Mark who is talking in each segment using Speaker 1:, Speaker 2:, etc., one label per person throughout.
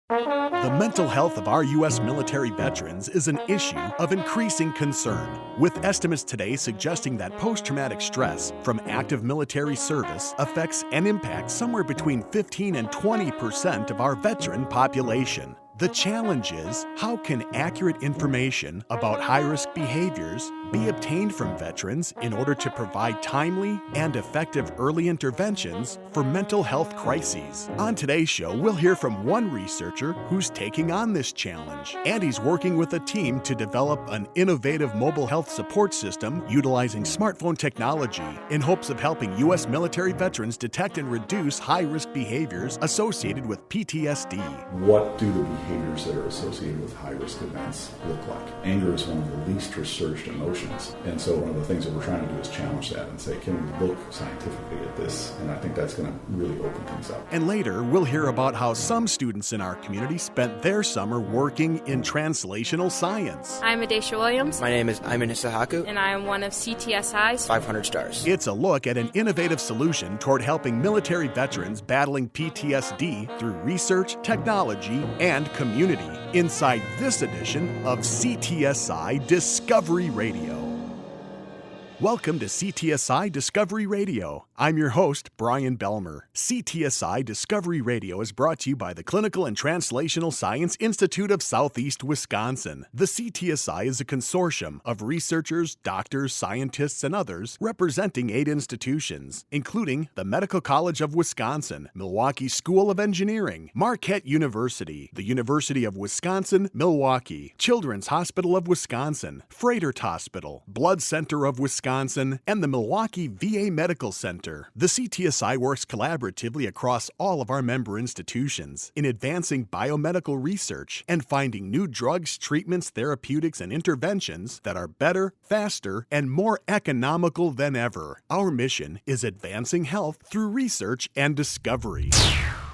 Speaker 1: The mental health of our U.S. military veterans is an issue of increasing concern, with estimates today suggesting that post-traumatic stress from active military service affects and impacts somewhere between 15 and 20% of our veteran population. The challenge is, how can accurate information about high-risk behaviors be obtained from veterans in order to provide timely and effective early interventions for mental health crises? On today's show, we'll hear from one researcher who's taking on this challenge, and he's working with a team to develop an innovative mobile health support system utilizing smartphone technology in hopes of helping U.S. military veterans detect and reduce high-risk behaviors associated with PTSD.
Speaker 2: What do the behaviors that are associated with high-risk events look like? Anger is one of the least researched emotions, and so one of the things that we're trying to do is challenge that and say, can we look scientifically at this? And I think that's going to really open things up.
Speaker 1: And later, we'll hear about how some students in our community spent their summer working in translational science.
Speaker 3: I'm Adesha Williams.
Speaker 4: My name is Ayman Hisahaku.
Speaker 3: And I am one of CTSI's
Speaker 4: 500 stars.
Speaker 1: It's a look at an innovative solution toward helping military veterans battling PTSD through research, technology, and community inside this edition of CTSI Discovery Radio. Welcome to CTSI Discovery Radio. I'm your host, Brian Belmer. CTSI Discovery Radio is brought to you by the Clinical and Translational Science Institute of Southeast Wisconsin. The CTSI is a consortium of researchers, doctors, scientists, and others representing 8 institutions, including the Medical College of Wisconsin, Milwaukee School of Engineering, Marquette University, the University of Wisconsin-Milwaukee, Children's Hospital of Wisconsin, Froedtert Hospital, Blood Center of Wisconsin, and the Milwaukee VA Medical Center. The CTSI works collaboratively across all of our member institutions in advancing biomedical research and finding new drugs, treatments, therapeutics, and interventions that are better, faster, and more economical than ever. Our mission is advancing health through research and discovery.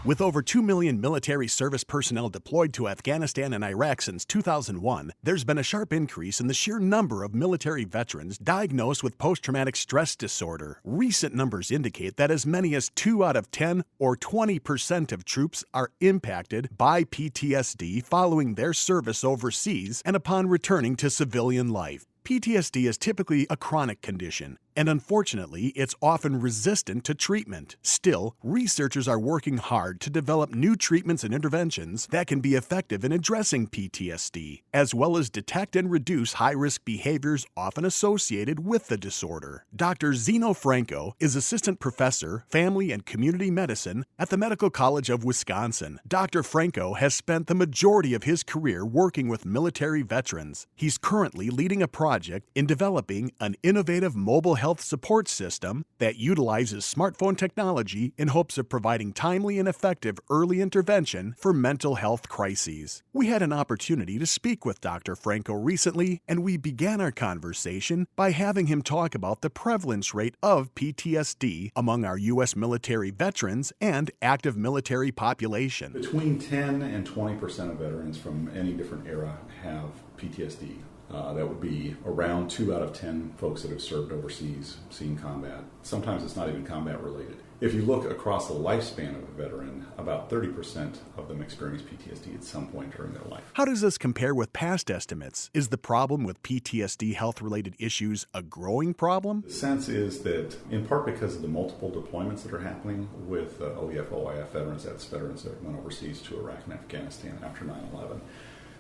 Speaker 1: With over 2 million military service personnel deployed to Afghanistan and Iraq since 2001, there's been a sharp increase in the sheer number of military veterans diagnosed with post-traumatic stress disorder. Recent numbers indicate that as many as 2 out of 10 or 20% of troops are impacted by PTSD following their service overseas and upon returning to civilian life. PTSD is typically a chronic condition, and unfortunately, it's often resistant to treatment. Still, researchers are working hard to develop new treatments and interventions that can be effective in addressing PTSD, as well as detect and reduce high-risk behaviors often associated with the disorder. Dr. Zeno Franco is Assistant Professor, Family and Community Medicine at the Medical College of Wisconsin. Dr. Franco has spent the majority of his career working with military veterans. He's currently leading a project in developing an innovative mobile health support system that utilizes smartphone technology in hopes of providing timely and effective early intervention for mental health crises. We had an opportunity to speak with Dr. Franco recently, and we began our conversation by having him talk about the prevalence rate of PTSD among our U.S. military veterans and active military population.
Speaker 2: Between 10 and 20% of veterans from any different era have PTSD. That would be around 2 out of 10 folks that have served overseas, seen combat. Sometimes it's not even combat related. If you look across the lifespan of a veteran, about 30% of them experience PTSD at some point during their life.
Speaker 1: How does this compare with past estimates? Is the problem with PTSD health-related issues a growing problem?
Speaker 2: The sense is that, in part because of the multiple deployments that are happening with OEF, OIF veterans, that's veterans that went overseas to Iraq and Afghanistan after 9/11,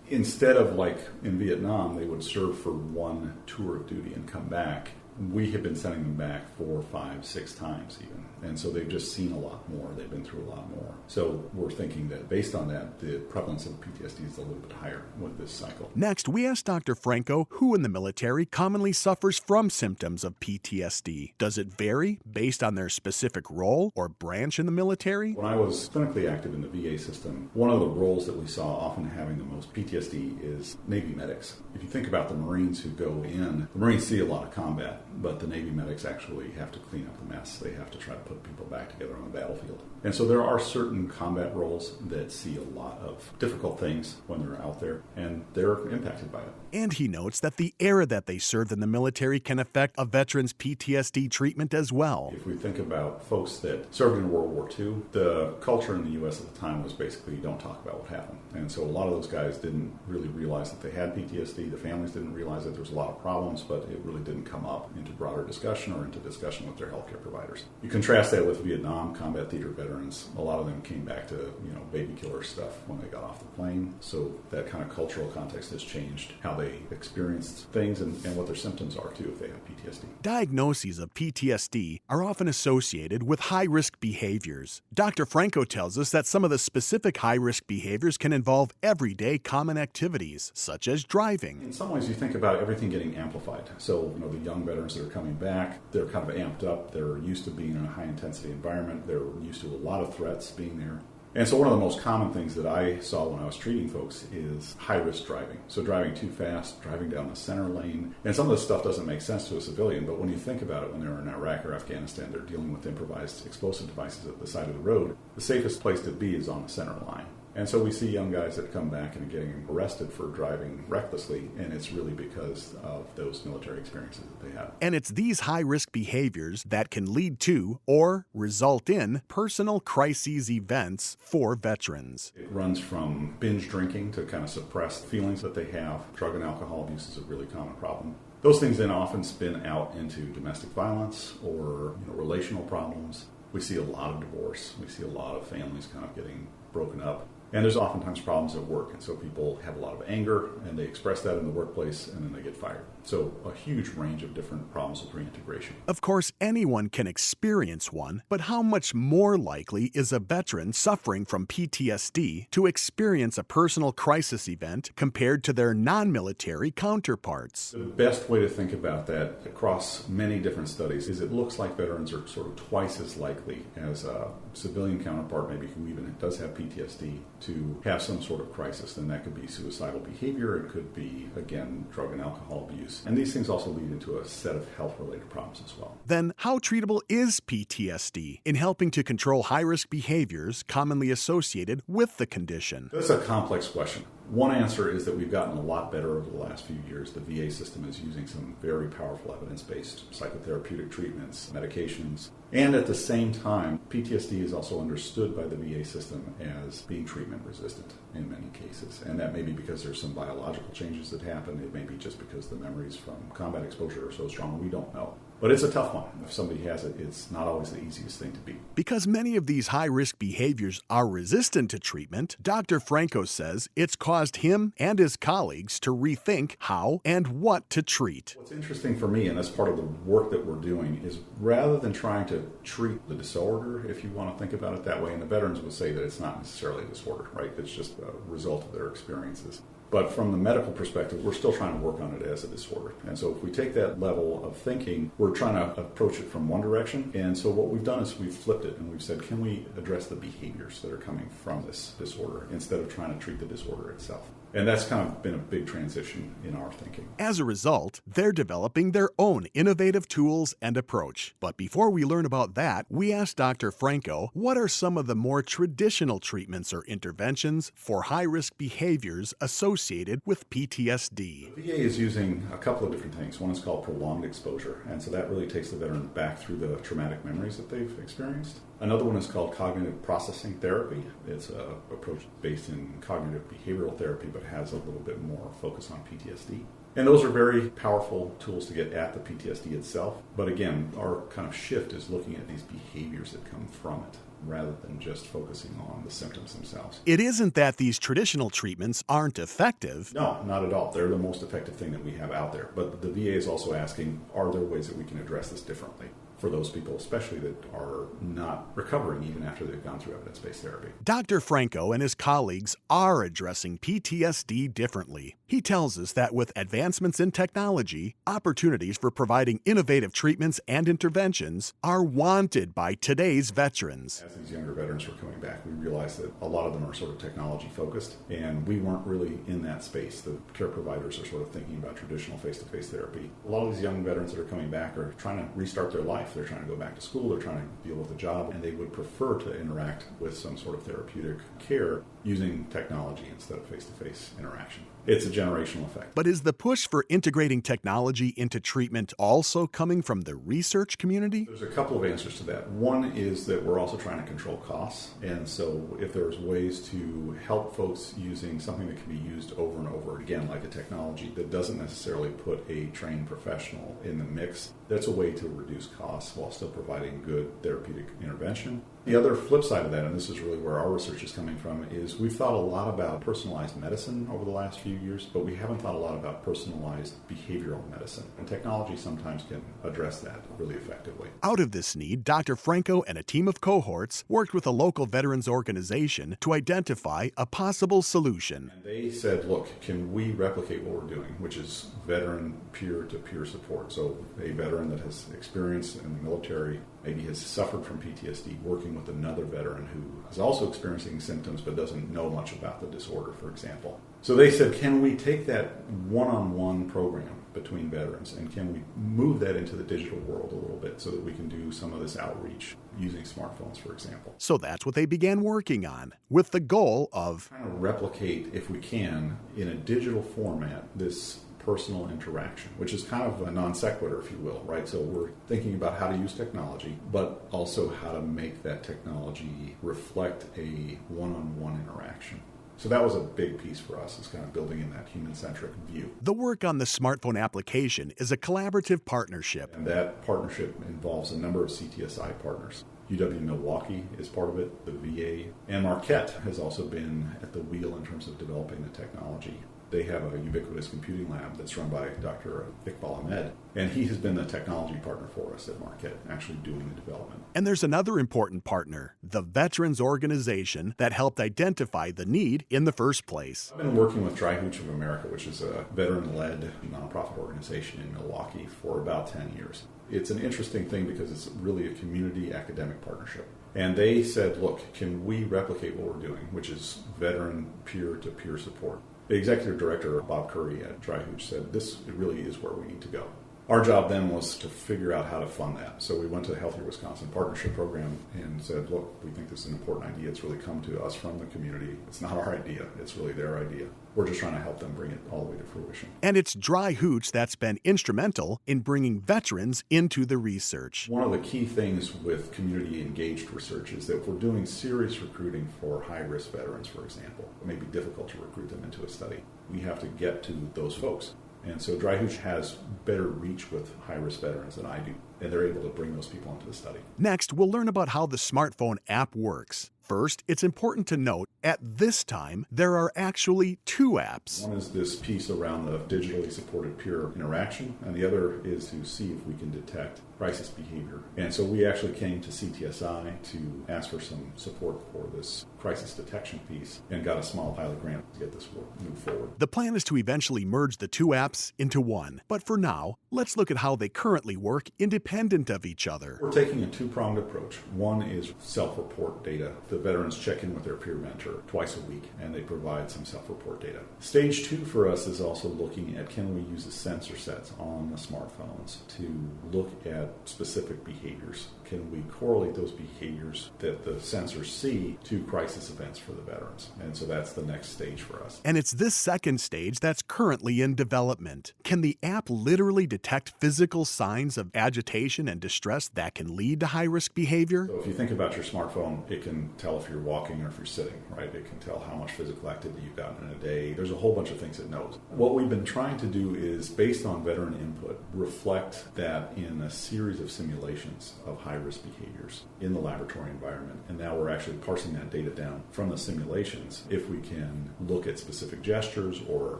Speaker 2: instead of like in Vietnam, they would serve for one tour of duty and come back. We have been sending them back 4, 5, 6 times even. And so they've just seen a lot more. They've been through a lot more. So we're thinking that based on that, the prevalence of PTSD is a little bit higher with this cycle.
Speaker 1: Next, we asked Dr. Franco who in the military commonly suffers from symptoms of PTSD. Does it vary based on their specific role or branch in the military?
Speaker 2: When I was clinically active in the VA system, one of the roles that we saw often having the most PTSD is Navy medics. If you think about the Marines who go in, the Marines see a lot of combat. but the Navy medics actually have to clean up the mess. They have to try to put people back together on the battlefield. And so there are certain combat roles that see a lot of difficult things when they're out there, and they're impacted by it.
Speaker 1: And he notes that the era that they served in the military can affect a veteran's PTSD treatment as well.
Speaker 2: If we think about folks that served in World War II, the culture in the U.S. at the time was basically don't talk about what happened. And so a lot of those guys didn't really realize that they had PTSD. The families didn't realize that there was a lot of problems, but it really didn't come up into broader discussion or into discussion with their healthcare providers. You contrast that with Vietnam combat theater veterans. A lot of them came back to, baby killer stuff when they got off the plane. So that kind of cultural context has changed how they experienced things and what their symptoms are, too, if they have PTSD.
Speaker 1: Diagnoses of PTSD are often associated with high-risk behaviors. Dr. Franco tells us that some of the specific high-risk behaviors can involve everyday common activities, such as driving.
Speaker 2: In some ways, you think about everything getting amplified. So, the young veterans that are coming back, they're kind of amped up. They're used to being in a high-intensity environment. They're used to a lot of threats being there. And so one of the most common things that I saw when I was treating folks is high-risk driving. So driving too fast, driving down the center lane. And some of this stuff doesn't make sense to a civilian, but when you think about it, when they're in Iraq or Afghanistan, they're dealing with improvised explosive devices at the side of the road. The safest place to be is on the center line. And so we see young guys that come back and are getting arrested for driving recklessly, and it's really because of those military experiences that they have.
Speaker 1: And it's these high-risk behaviors that can lead to or result in personal crises events for veterans.
Speaker 2: It runs from binge drinking to kind of suppress feelings that they have. Drug and alcohol abuse is a really common problem. Those things then often spin out into domestic violence or relational problems. We see a lot of divorce. We see a lot of families kind of getting broken up. And there's oftentimes problems at work, and so people have a lot of anger, and they express that in the workplace, and then they get fired. So a huge range of different problems with reintegration.
Speaker 1: Of course, anyone can experience one, but how much more likely is a veteran suffering from PTSD to experience a personal crisis event compared to their non-military counterparts?
Speaker 2: The best way to think about that across many different studies is it looks like veterans are sort of twice as likely as a civilian counterpart, maybe who even does have PTSD, to have some sort of crisis. And that could be suicidal behavior, it could be, again, drug and alcohol abuse. And these things also lead into a set of health-related problems as well.
Speaker 1: Then, how treatable is PTSD in helping to control high-risk behaviors commonly associated with the condition?
Speaker 2: That's a complex question. One answer is that we've gotten a lot better over the last few years. The VA system is using some very powerful evidence-based psychotherapeutic treatments, medications, and at the same time, PTSD is also understood by the VA system as being treatment resistant in many cases. And that may be because there's some biological changes that happen. It may be just because the memories from combat exposure are so strong, we don't know. But it's a tough one. If somebody has it, it's not always the easiest thing to beat.
Speaker 1: Because many of these high-risk behaviors are resistant to treatment, Dr. Franco says it's caused him and his colleagues to rethink how and what to treat.
Speaker 2: What's interesting for me, and that's part of the work that we're doing, is rather than trying to treat the disorder, if you want to think about it that way, and the veterans would say that it's not necessarily a disorder, right? It's just a result of their experiences. But from the medical perspective, we're still trying to work on it as a disorder. And so if we take that level of thinking, we're trying to approach it from one direction. And so what we've done is we've flipped it and we've said, can we address the behaviors that are coming from this disorder instead of trying to treat the disorder itself? And that's kind of been a big transition in our thinking.
Speaker 1: As a result, they're developing their own innovative tools and approach. But before we learn about that, we asked Dr. Franco, what are some of the more traditional treatments or interventions for high-risk behaviors associated with PTSD?
Speaker 2: The VA is using a couple of different things. One is called prolonged exposure, and so that really takes the veteran back through the traumatic memories that they've experienced. Another one is called cognitive processing therapy. It's an approach based in cognitive behavioral therapy, but has a little bit more focus on PTSD. And those are very powerful tools to get at the PTSD itself. But again, our kind of shift is looking at these behaviors that come from it, rather than just focusing on the symptoms themselves.
Speaker 1: It isn't that these traditional treatments aren't effective.
Speaker 2: No, not at all. They're the most effective thing that we have out there. But the VA is also asking, are there ways that we can address this differently? for those people, especially that are not recovering even after they've gone through evidence-based therapy.
Speaker 1: Dr. Franco and his colleagues are addressing PTSD differently. He tells us that with advancements in technology, opportunities for providing innovative treatments and interventions are wanted by today's veterans.
Speaker 2: As these younger veterans were coming back, we realized that a lot of them are sort of technology focused, and we weren't really in that space. The care providers are sort of thinking about traditional face-to-face therapy. A lot of these young veterans that are coming back are trying to restart their life. They're trying to go back to school, they're trying to deal with a job, and they would prefer to interact with some sort of therapeutic care using technology instead of face-to-face interaction. It's a generational effect.
Speaker 1: But is the push for integrating technology into treatment also coming from the research community?
Speaker 2: There's a couple of answers to that. One is that we're also trying to control costs. And so if there's ways to help folks using something that can be used over and over again, like a technology that doesn't necessarily put a trained professional in the mix, that's a way to reduce costs while still providing good therapeutic intervention. The other flip side of that, and this is really where our research is coming from, is we've thought a lot about personalized medicine over the last few years, but we haven't thought a lot about personalized behavioral medicine. And technology sometimes can address that really effectively.
Speaker 1: Out of this need, Dr. Franco and a team of cohorts worked with a local veterans organization to identify a possible solution.
Speaker 2: And they said, look, can we replicate what we're doing, which is veteran peer-to-peer support? So a veteran that has experience in the military, maybe has suffered from PTSD, working with another veteran who is also experiencing symptoms but doesn't know much about the disorder, for example. So they said, can we take that one-on-one program between veterans and can we move that into the digital world a little bit so that we can do some of this outreach using smartphones, for example?
Speaker 1: So that's what they began working on, with the goal of
Speaker 2: trying to replicate, if we can, in a digital format, this personal interaction, which is kind of a non sequitur, if you will, right? So we're thinking about how to use technology, but also how to make that technology reflect a one-on-one interaction. So that was a big piece for us, is kind of building in that human-centric view.
Speaker 1: The work on the smartphone application is a collaborative partnership.
Speaker 2: And that partnership involves a number of CTSI partners. UW-Milwaukee is part of it, the VA, and Marquette has also been at the wheel in terms of developing the technology. They have a ubiquitous computing lab that's run by Dr. Iqbal Ahmed, and he has been the technology partner for us at Marquette, actually doing the development.
Speaker 1: And there's another important partner, the Veterans Organization, that helped identify the need in the first place.
Speaker 2: I've been working with Dry Hooch of America, which is a veteran-led nonprofit organization in Milwaukee, for about 10 years. It's an interesting thing because it's really a community academic partnership. And they said, look, can we replicate what we're doing, which is veteran peer-to-peer support? The executive director, Bob Curry at Dry Hooch, said this really is where we need to go. Our job then was to figure out how to fund that. So we went to the Healthier Wisconsin Partnership Program and said, look, we think this is an important idea. It's really come to us from the community. It's not our idea. It's really their idea. We're just trying to help them bring it all the way to fruition.
Speaker 1: And it's Dry Hooch that's been instrumental in bringing veterans into the research.
Speaker 2: One of the key things with community-engaged research is that if we're doing serious recruiting for high-risk veterans, for example, it may be difficult to recruit them into a study. We have to get to those folks. And so Dry Hooch has better reach with high-risk veterans than I do, and they're able to bring those people into the study.
Speaker 1: Next, we'll learn about how the smartphone app works. First, it's important to note, at this time, there are actually two apps.
Speaker 2: One is this piece around the digitally supported peer interaction, and the other is to see if we can detect crisis behavior. And so we actually came to CTSI to ask for some support for this crisis detection piece and got a small pilot grant to get this work move forward.
Speaker 1: The plan is to eventually merge the two apps into one. But for now, let's look at how they currently work independent of each other.
Speaker 2: We're taking a two-pronged approach. One is self-report data. The veterans check in with their peer mentor twice a week, and they provide some self-report data. Stage two for us is also looking at, can we use the sensor sets on the smartphones to look at specific behaviors? Can we correlate those behaviors that the sensors see to crisis events for the veterans? And so that's the next stage for us.
Speaker 1: And it's this second stage that's currently in development. Can the app literally detect physical signs of agitation and distress that can lead to high-risk behavior?
Speaker 2: So if you think about your smartphone, it can tell if you're walking or if you're sitting, right? right? It can tell how much physical activity you've gotten in a day. There's a whole bunch of things it knows. What we've been trying to do is, based on veteran input, reflect that in a series of simulations of high-risk behaviors in the laboratory environment. And now we're actually parsing that data down from the simulations. If we can look at specific gestures or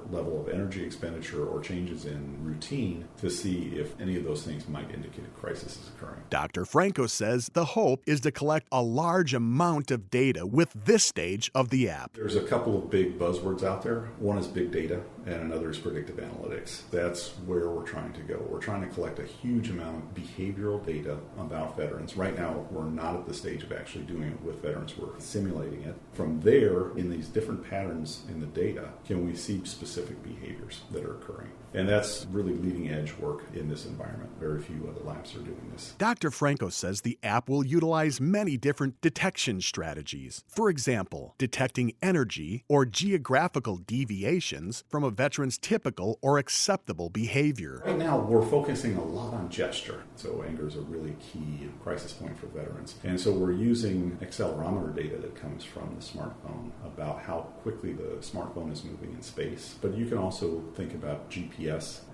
Speaker 2: level of energy expenditure or changes in routine to see if any of those things might indicate a crisis is occurring.
Speaker 1: Dr. Franco says the hope is to collect a large amount of data with this stage of the app.
Speaker 2: There's a couple of big buzzwords out there. One is big data and another is predictive analytics. That's where we're trying to go. We're trying to collect a huge amount of behavioral data about veterans. Right now, we're not at the stage of actually doing it with veterans. We're simulating it. From there, in these different patterns in the data, can we see specific behaviors that are occurring? And that's really leading edge work in this environment. Very few other labs are doing this.
Speaker 1: Dr. Franco says the app will utilize many different detection strategies. For example, detecting energy or geographical deviations from a veteran's typical or acceptable behavior.
Speaker 2: Right now, we're focusing a lot on gesture. So anger is a really key crisis point for veterans. And so we're using accelerometer data that comes from the smartphone about how quickly the smartphone is moving in space. But you can also think about GPS.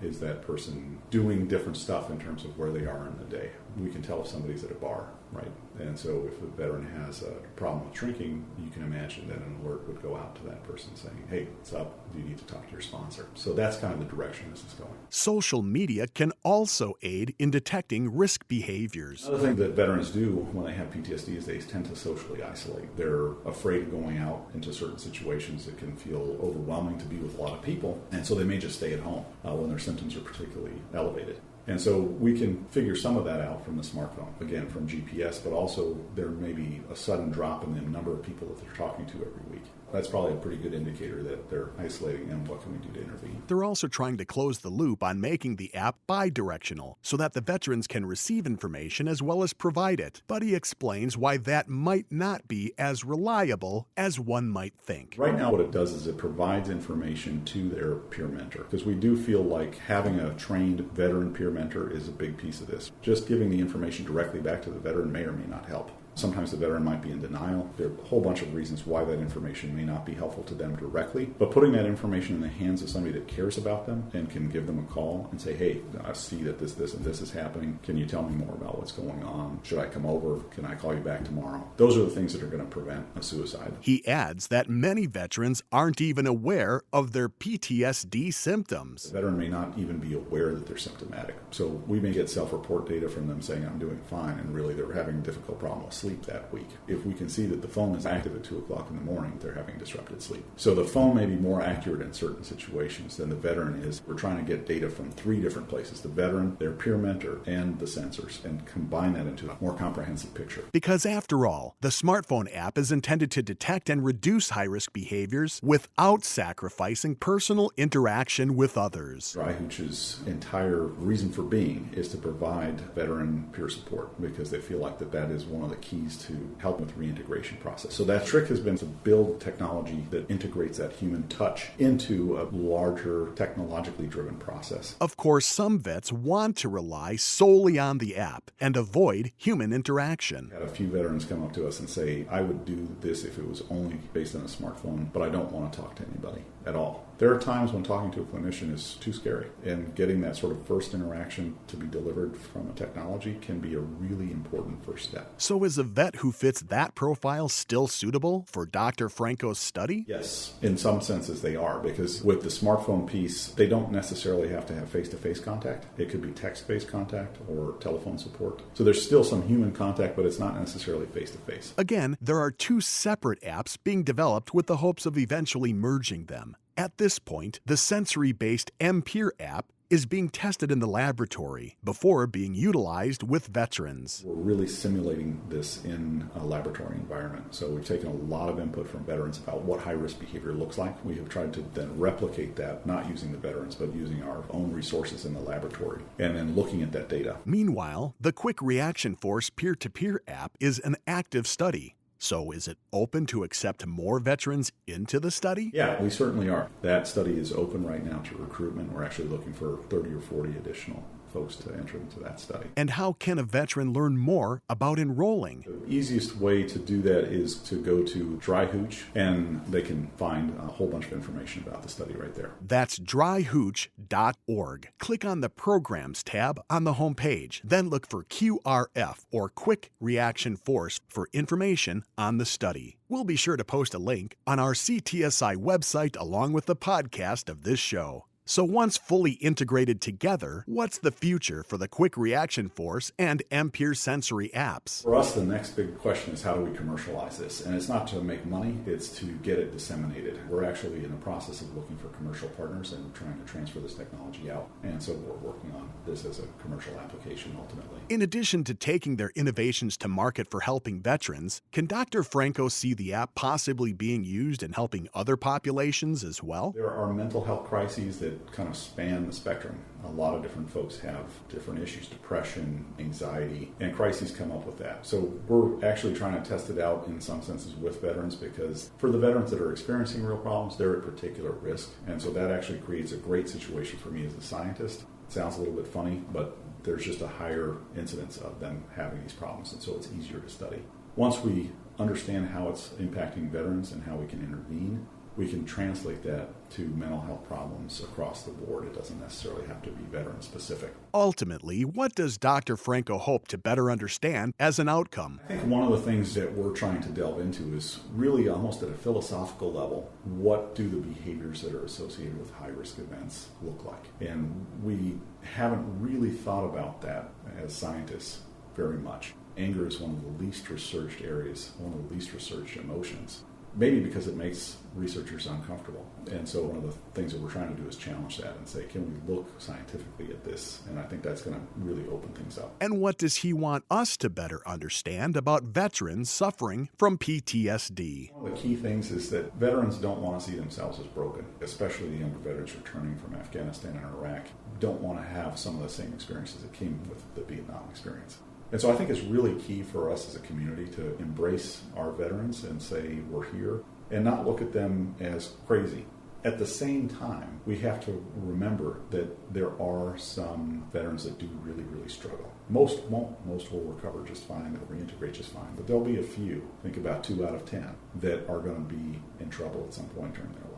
Speaker 2: Is that person doing different stuff in terms of where they are in the day? We can tell if somebody's at a bar, right? And so if a veteran has a problem with drinking, you can imagine that an alert would go out to that person saying, hey, what's up? You need to talk to your sponsor. So that's kind of the direction this is going.
Speaker 1: Social media can also aid in detecting risk behaviors.
Speaker 2: Another thing that veterans do when they have PTSD is they tend to socially isolate. They're afraid of going out into certain situations that can feel overwhelming to be with a lot of people, and so they may just stay at home when their symptoms are particularly elevated. And so we can figure some of that out from the smartphone, again, from GPS, but also there may be a sudden drop in the number of people that they're talking to every week. That's probably a pretty good indicator that they're isolating, and what can we do to intervene?
Speaker 1: They're also trying to close the loop on making the app bi-directional so that the veterans can receive information as well as provide it. But he explains why that might not be as reliable as one might think.
Speaker 2: Right now what it does is it provides information to their peer mentor, because we do feel like having a trained veteran peer mentor is a big piece of this. Just giving the information directly back to the veteran may or may not help. Sometimes the veteran might be in denial. There are a whole bunch of reasons why that information may not be helpful to them directly. But putting that information in the hands of somebody that cares about them and can give them a call and say, hey, I see that this, and this is happening. Can you tell me more about what's going on? Should I come over? Can I call you back tomorrow? Those are the things that are going to prevent a suicide.
Speaker 1: He adds that many veterans aren't even aware of their PTSD symptoms.
Speaker 2: The veteran may not even be aware that they're symptomatic. So we may get self-report data from them saying, I'm doing fine, and really they're having a difficult problem with sleep that week. If we can see that the phone is active at 2 o'clock in the morning, they're having disrupted sleep. So the phone may be more accurate in certain situations than the veteran is. We're trying to get data from 3 different places: the veteran, their peer mentor, and the sensors, and combine that into a more comprehensive picture.
Speaker 1: Because after all, the smartphone app is intended to detect and reduce high-risk behaviors without sacrificing personal interaction with others.
Speaker 2: Dryhooch's entire reason for being is to provide veteran peer support, because they feel like that is one of the keys to help with reintegration process. So that trick has been to build technology that integrates that human touch into a larger technologically driven process.
Speaker 1: Of course, some vets want to rely solely on the app and avoid human interaction.
Speaker 2: I had a few veterans come up to us and say, I would do this if it was only based on a smartphone, but I don't want to talk to anybody at all. There are times when talking to a clinician is too scary, and getting that sort of first interaction to be delivered from a technology can be a really important first step.
Speaker 1: So is a vet who fits that profile still suitable for Dr. Franco's study?
Speaker 2: Yes, in some senses they are, because with the smartphone piece, they don't necessarily have to have face-to-face contact. It could be text-based contact or telephone support. So there's still some human contact, but it's not necessarily face-to-face.
Speaker 1: Again, there are 2 separate apps being developed with the hopes of eventually merging them. At this point, the sensory-based mPeer app is being tested in the laboratory before being utilized with veterans.
Speaker 2: We're really simulating this in a laboratory environment. So we've taken a lot of input from veterans about what high-risk behavior looks like. We have tried to then replicate that, not using the veterans, but using our own resources in the laboratory, and then looking at that data.
Speaker 1: Meanwhile, the Quick Reaction Force peer-to-peer app is an active study. So is it open to accept more veterans into the study?
Speaker 2: Yeah, we certainly are. That study is open right now to recruitment. We're actually looking for 30 or 40 additional folks to enter into that study.
Speaker 1: And how can a veteran learn more about enrolling?
Speaker 2: The easiest way to do that is to go to DryHooch, and they can find a whole bunch of information about the study right there.
Speaker 1: That's dryhooch.org. Click on the Programs tab on the homepage. Then look for QRF, or Quick Reaction Force, for information on the study. We'll be sure to post a link on our CTSI website along with the podcast of this show. So once fully integrated together, what's the future for the Quick Reaction Force and Ampere Sensory apps?
Speaker 2: For us, the next big question is how do we commercialize this? And it's not to make money, it's to get it disseminated. We're actually in the process of looking for commercial partners and trying to transfer this technology out. And so we're working on this as a commercial application ultimately.
Speaker 1: In addition to taking their innovations to market for helping veterans, can Dr. Franco see the app possibly being used in helping other populations as well?
Speaker 2: There are mental health crises that kind of span the spectrum. A lot of different folks have different issues, depression, anxiety, and crises come up with that. So we're actually trying to test it out in some senses with veterans, because for the veterans that are experiencing real problems, they're at particular risk. And so that actually creates a great situation for me as a scientist. It sounds a little bit funny, but there's just a higher incidence of them having these problems, and so it's easier to study. Once we understand how it's impacting veterans and how we can intervene, we can translate that to mental health problems across the board. It doesn't necessarily have to be veteran specific.
Speaker 1: Ultimately, what does Dr. Franco hope to better understand as an outcome?
Speaker 2: I think one of the things that we're trying to delve into is really almost at a philosophical level, what do the behaviors that are associated with high-risk events look like? And we haven't really thought about that as scientists very much. Anger is one of the least researched areas, one of the least researched emotions. Maybe because it makes researchers uncomfortable. And so one of the things that we're trying to do is challenge that and say, can we look scientifically at this? And I think that's going to really open things up.
Speaker 1: And what does he want us to better understand about veterans suffering from PTSD?
Speaker 2: One of the key things is that veterans don't want to see themselves as broken, especially the younger veterans returning from Afghanistan and Iraq don't want to have some of the same experiences that came with the Vietnam experience. And so I think it's really key for us as a community to embrace our veterans and say we're here and not look at them as crazy. At the same time, we have to remember that there are some veterans that do really, really struggle. Most won't. Most will recover just fine. They'll reintegrate just fine. But there'll be a few, think about 2 out of 10, that are going to be in trouble at some point during their life.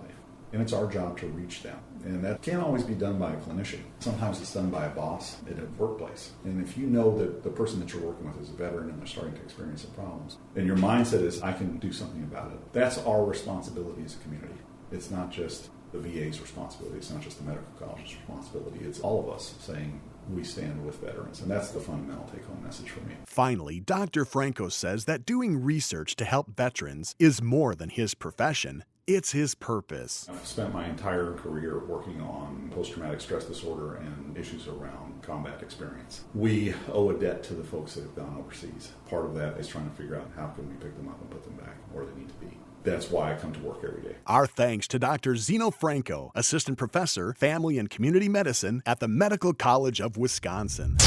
Speaker 2: And it's our job to reach them. And that can't always be done by a clinician. Sometimes it's done by a boss in a workplace. And if you know that the person that you're working with is a veteran and they're starting to experience some problems, and your mindset is, I can do something about it, that's our responsibility as a community. It's not just the VA's responsibility. It's not just the medical college's responsibility. It's all of us saying we stand with veterans. And that's the fundamental take-home message for me.
Speaker 1: Finally, Dr. Franco says that doing research to help veterans is more than his profession. It's his purpose.
Speaker 2: I've spent my entire career working on post-traumatic stress disorder and issues around combat experience. We owe a debt to the folks that have gone overseas. Part of that is trying to figure out how can we pick them up and put them back where they need to be. That's why I come to work every day.
Speaker 1: Our thanks to Dr. Zeno Franco, Assistant Professor, Family and Community Medicine at the Medical College of Wisconsin.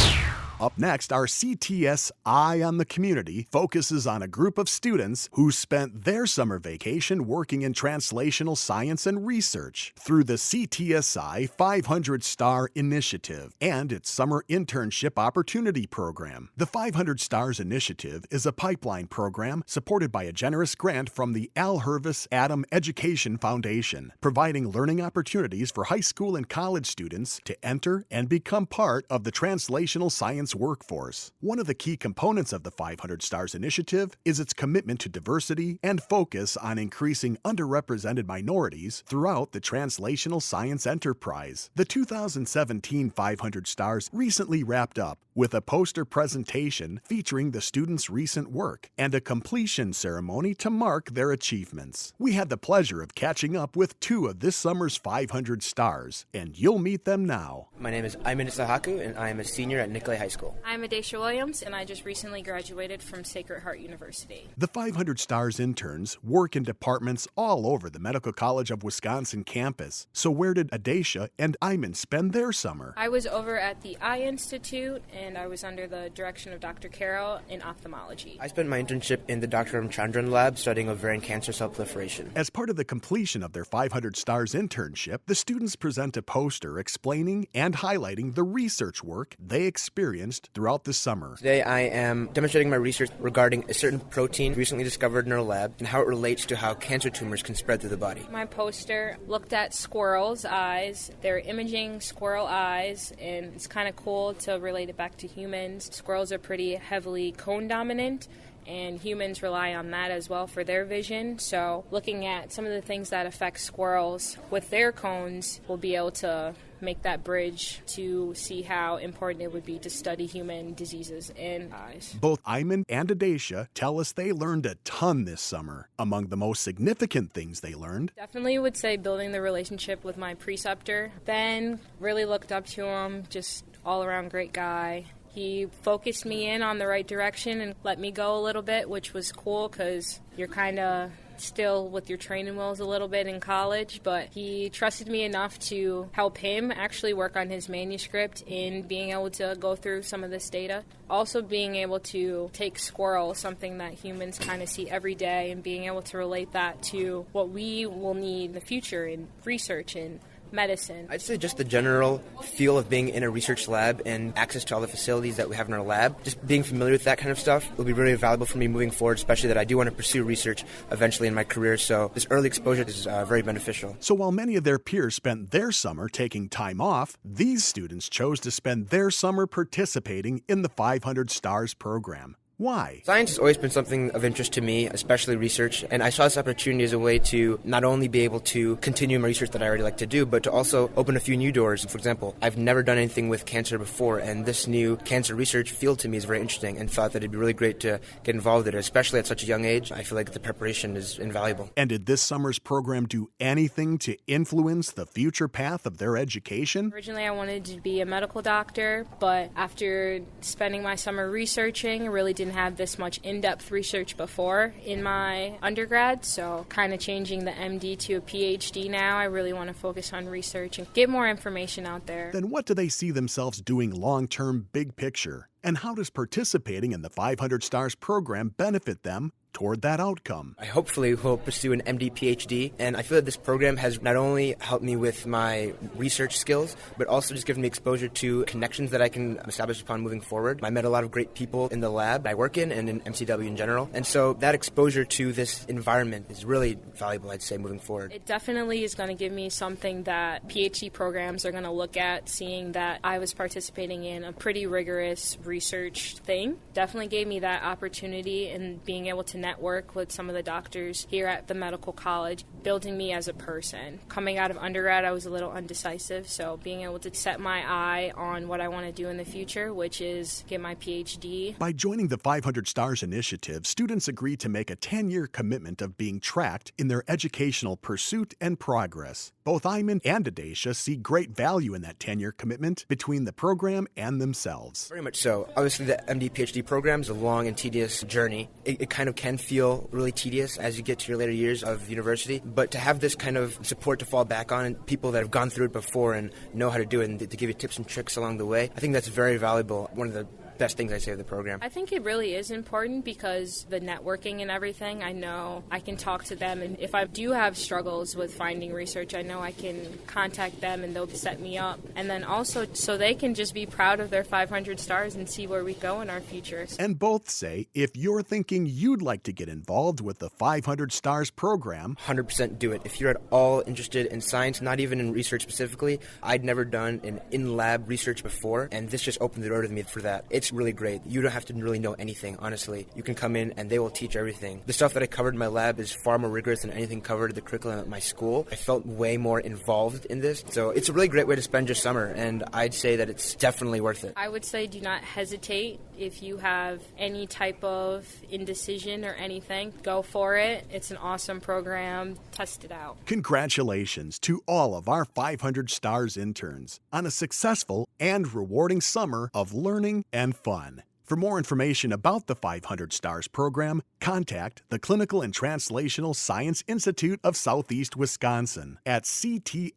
Speaker 1: Up next, our CTS Eye on the Community focuses on a group of students who spent their summer vacation working in translational science and research through the CTSI 500 Star Initiative and its Summer Internship Opportunity Program. The 500 Stars Initiative is a pipeline program supported by a generous grant from the Al Hervis Adam Education Foundation, providing learning opportunities for high school and college students to enter and become part of the translational science workforce. One of the key components of the 500 Stars Initiative is its commitment to diversity and focus on increasing underrepresented minorities throughout the translational science enterprise. The 2017 500 Stars recently wrapped up with a poster presentation featuring the students' recent work and a completion ceremony to mark their achievements. We had the pleasure of catching up with 2 of this summer's 500 Stars, and you'll meet them now.
Speaker 4: My name is Ayman Isahaku, and I am a senior at Nicolay High School.
Speaker 3: I'm Adesha Williams, and I just recently graduated from Sacred Heart University.
Speaker 1: The 500 Stars interns work in departments all over the Medical College of Wisconsin campus. So where did Adesha and Ayman spend their summer?
Speaker 3: I was over at the Eye Institute and I was under the direction of Dr. Carroll in ophthalmology.
Speaker 4: I spent my internship in the Dr. Ramchandran lab studying ovarian cancer cell proliferation.
Speaker 1: As part of the completion of their 500 Stars internship, the students present a poster explaining and highlighting the research work they experienced throughout the summer.
Speaker 4: Today I am demonstrating my research regarding a certain protein recently discovered in our lab and how it relates to how cancer tumors can spread through the body.
Speaker 3: My poster looked at squirrels' eyes. They're imaging squirrel eyes, and it's kind of cool to relate it back to humans. Squirrels are pretty heavily cone dominant, and humans rely on that as well for their vision. So looking at some of the things that affect squirrels with their cones, we'll be able to make that bridge to see how important it would be to study human diseases in eyes.
Speaker 1: Both Ayman and Adesha tell us they learned a ton this summer. Among the most significant things they learned,
Speaker 3: Definitely would say building the relationship with my preceptor. Ben, really looked up to him, just all around great guy. He focused me in on the right direction and let me go a little bit, which was cool because you're kind of still with your training wheels a little bit in college, but he trusted me enough to help him actually work on his manuscript in being able to go through some of this data. Also being able to take squirrel, something that humans kind of see every day, and being able to relate that to what we will need in the future in research and medicine.
Speaker 4: I'd say just the general feel of being in a research lab and access to all the facilities that we have in our lab. Just being familiar with that kind of stuff will be really valuable for me moving forward, especially that I do want to pursue research eventually in my career. So this early exposure is very beneficial.
Speaker 1: so while many of their peers spent their summer taking time off, these students chose to spend their summer participating in the 500 Stars program. Why?
Speaker 4: Science has always been something of interest to me, especially research, and I saw this opportunity as a way to not only be able to continue my research that I already like to do, but to also open a few new doors. For example, I've never done anything with cancer before, and this new cancer research field to me is very interesting, and thought that it'd be really great to get involved in it, especially at such a young age. I feel like the preparation is invaluable.
Speaker 1: And did this summer's program do anything to influence the future path of their education?
Speaker 3: Originally, I wanted to be a medical doctor, but after spending my summer researching, I really didn't have this much in-depth research before in my undergrad, so kind of changing the MD to a PhD now. I really want to focus on research and get more information out there.
Speaker 1: Then what do they see themselves doing long-term, big picture? And how does participating in the 500 Stars program benefit them toward that outcome?
Speaker 4: I hopefully will pursue an MD PhD, and I feel that this program has not only helped me with my research skills, but also just given me exposure to connections that I can establish upon moving forward. I met a lot of great people in the lab I work in and in MCW in general, and so that exposure to this environment is really valuable, I'd say, moving forward.
Speaker 3: It definitely is going to give me something that PhD programs are going to look at, seeing that I was participating in a pretty rigorous research thing. Definitely gave me that opportunity and being able to network with some of the doctors here at the medical college, building me as a person. Coming out of undergrad, I was a little undecisive, so being able to set my eye on what I want to do in the future, which is get my PhD.
Speaker 1: By joining the 500 Stars initiative, students agree to make a 10-year commitment of being tracked in their educational pursuit and progress. Both Ayman and Adesha see great value in that 10-year commitment between the program and themselves.
Speaker 4: Very much so. Obviously, the MD PhD program is a long and tedious journey. It kind of can feel really tedious as you get to your later years of university, but to have this kind of support to fall back on and people that have gone through it before and know how to do it and to give you tips and tricks along the way, I think that's very valuable. One of the best things I say of the program.
Speaker 3: I think it really is important because the networking and everything, I know I can talk to them, and if I do have struggles with finding research, I know I can contact them and they'll set me up. And then also so they can just be proud of their 500 stars and see where we go in our future.
Speaker 1: And both say if you're thinking you'd like to get involved with the 500 Stars program,
Speaker 4: 100% do it. If you're at all interested in science, not even in research specifically, I'd never done an in-lab research before, and this just opened the door to me for that. It's really great. You don't have to really know anything, honestly. You can come in and they will teach everything. The stuff that I covered in my lab is far more rigorous than anything covered in the curriculum at my school. I felt way more involved in this. So it's a really great way to spend your summer, and I'd say that it's definitely worth it.
Speaker 3: I would say do not hesitate. If you have any type of indecision or anything, go for it. It's an awesome program. Test it out.
Speaker 1: Congratulations to all of our 500 Stars interns on a successful and rewarding summer of learning and fun. For more information about the 500 Stars program, contact the Clinical and Translational Science Institute of Southeast Wisconsin at ctsi.mcw.edu.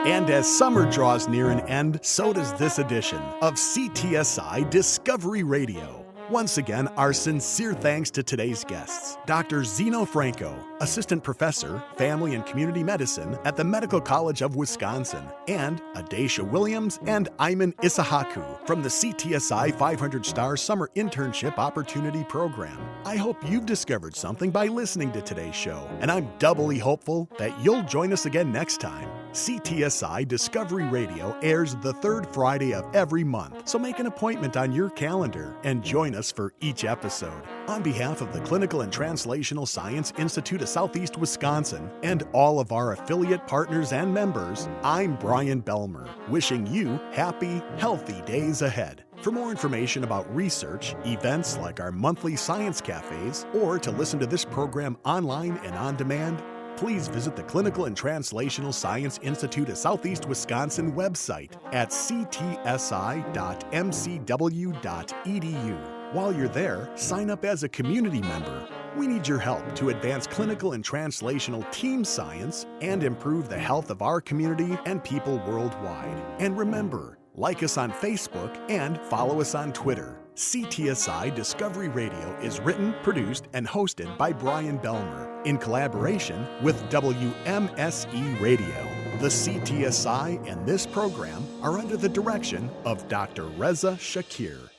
Speaker 1: And as summer draws near an end, so does this edition of CTSI Discovery Radio. Once again, our sincere thanks to today's guests, Dr. Zeno Franco, Assistant Professor, Family and Community Medicine at the Medical College of Wisconsin, and Adacia Williams and Ayman Isahaku from the CTSI 500-Star Summer Internship Opportunity Program. I hope you've discovered something by listening to today's show, and I'm doubly hopeful that you'll join us again next time. CTSI Discovery Radio airs the third Friday of every month, so make an appointment on your calendar and join us for each episode. On behalf of the Clinical and Translational Science Institute of Southeast Wisconsin and all of our affiliate partners and members, I'm Brian Belmer, wishing you happy, healthy days ahead. For more information about research, events like our monthly science cafes, or to listen to this program online and on demand, please visit the Clinical and Translational Science Institute of Southeast Wisconsin website at ctsi.mcw.edu. While you're there, sign up as a community member. We need your help to advance clinical and translational team science and improve the health of our community and people worldwide. And remember, like us on Facebook and follow us on Twitter. CTSI Discovery Radio is written, produced, and hosted by Brian Belmer in collaboration with WMSE Radio. The CTSI and this program are under the direction of Dr. Reza Shakir.